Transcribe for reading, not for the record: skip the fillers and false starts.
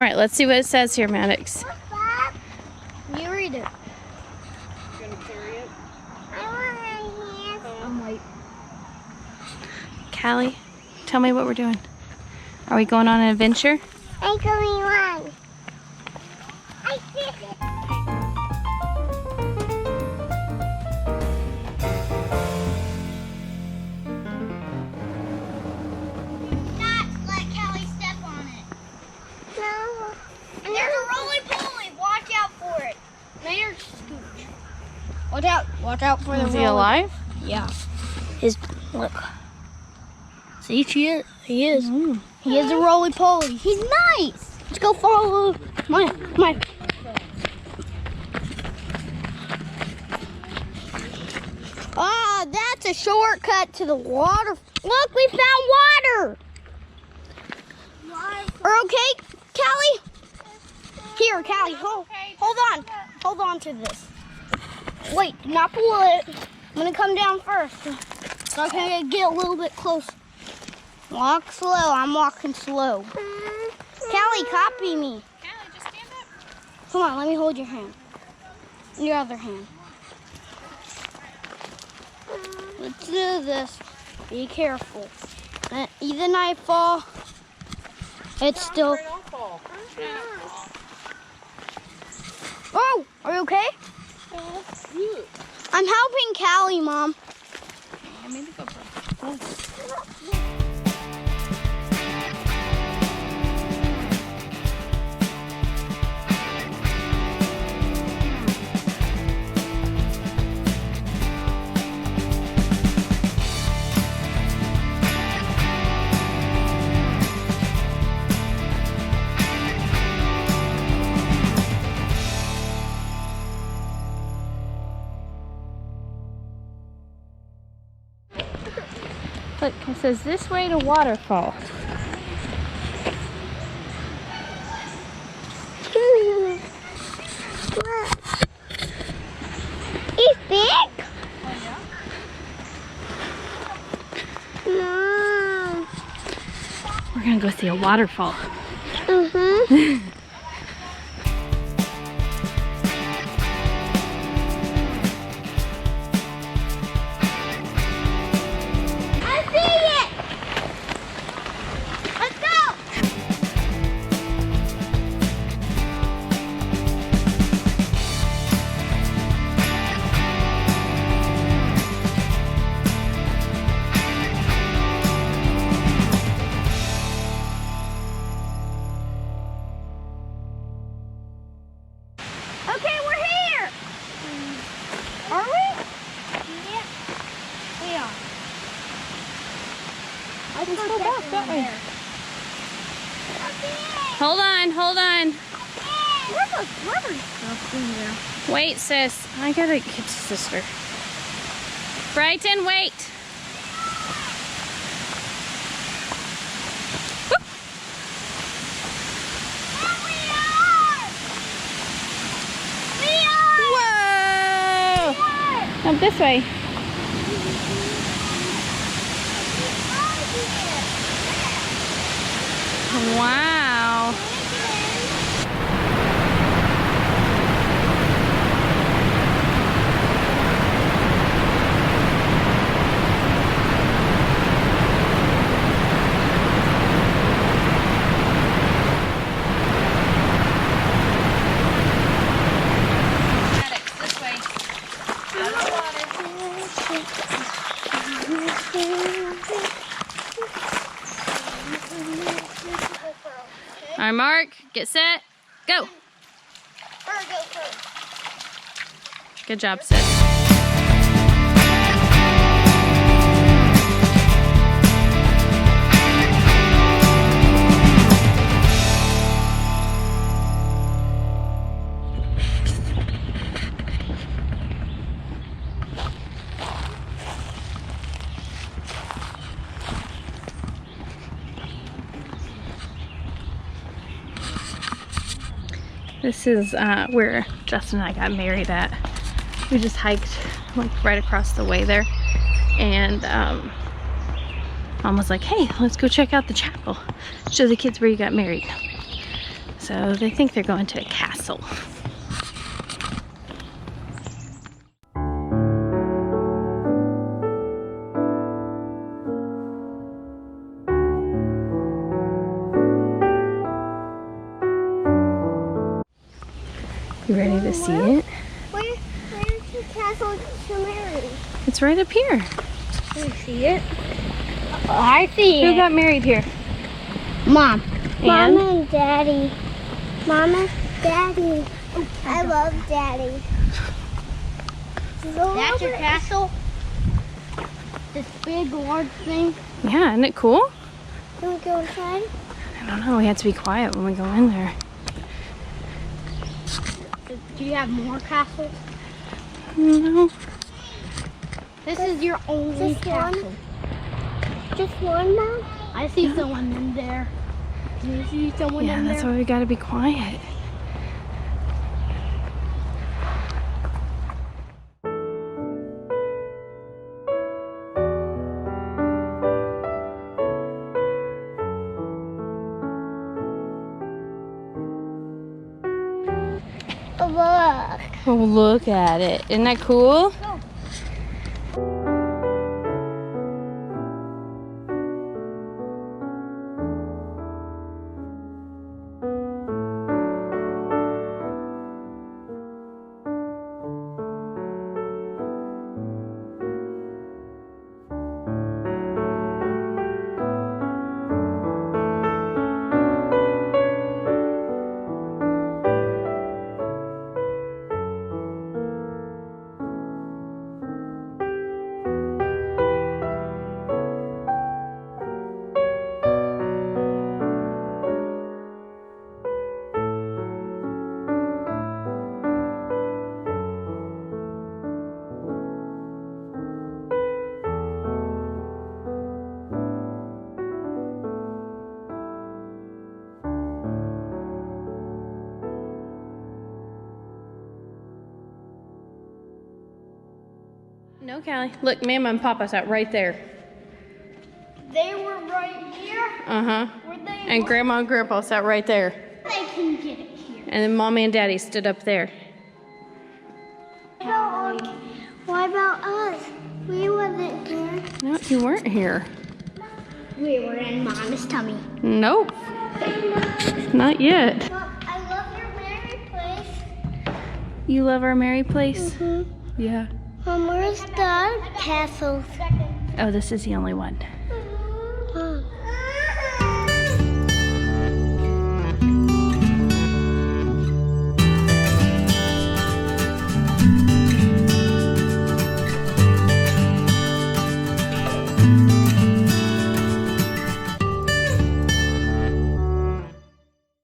All right, let's see what it says here, Maddox. You read it. You gonna carry it? I'm late. Callie, tell me what we're doing. Are we going on an adventure? I'm going on. I did it. Not let Callie step on it. No. And there's a roly-poly. Watch out for it. Mayor Scooch. Watch out. Watch out for the Is he alive? Yeah. Look. See, he is. He is a roly-poly. He's nice. Let's go follow my. Ah, that's a shortcut to the water. Look, we found water. Are okay, Callie? Here, Callie, hold on. Hold on to this. Wait, not pull it. I'm gonna come down first. So I can get a little bit close. Walk slow. I'm walking slow. Callie, copy me. Callie, just stand up. Come on, let me hold your hand. Your other hand. Let's do this. Be careful. Even I fall, it's still. Oh, are you okay? I'm helping Callie, Mom. Yeah, maybe go for it. Look, it says this way to waterfall. He's big. Mom. We're gonna go see a waterfall. Mm-hmm. Okay, we're here. Are we? Yeah. We are. I can go back that way. Hold on, hold on. There's a rubber stuff in there. Wait, sis. I gotta get to sister. Brighton, wait. Whoa! Up this way. Wow. This way. Out of the All right, Mark, get set, go. Good job, sis. This is where Justin and I got married at. We just hiked like right across the way there, and Mom was like, hey, let's go check out the chapel, show the kids where you got married. So they think they're going to a castle. You ready to see it? Where's the castle to marry? It's right up here. Can you see it? Oh, I see Who it. got married here? Mom. And? Mama and Daddy. Mama, Daddy. I love Daddy. That's your castle? This big, large thing? Yeah, isn't it cool? Can we go inside? I don't know. We have to be quiet when we go in there. Do you have more castles? No. This is your only castle. Just one, Mom? I see someone in there. Do you see someone Yeah, in there? that's why we gotta be quiet. Look. Oh, look at it. Isn't that cool? No, Callie. Look, Mama and Papa sat right there. They were right here? Uh-huh. Were they? And Grandma and Grandpa sat right there. They can get it here. And then Mommy and Daddy stood up there. What about us? We wasn't here. No, you weren't here. We were in Mama's tummy. Nope. Not yet. Mom, I love your merry place. You love our merry place? Mm-hmm. Yeah. Mom, where's the castle? Oh, this is the only one.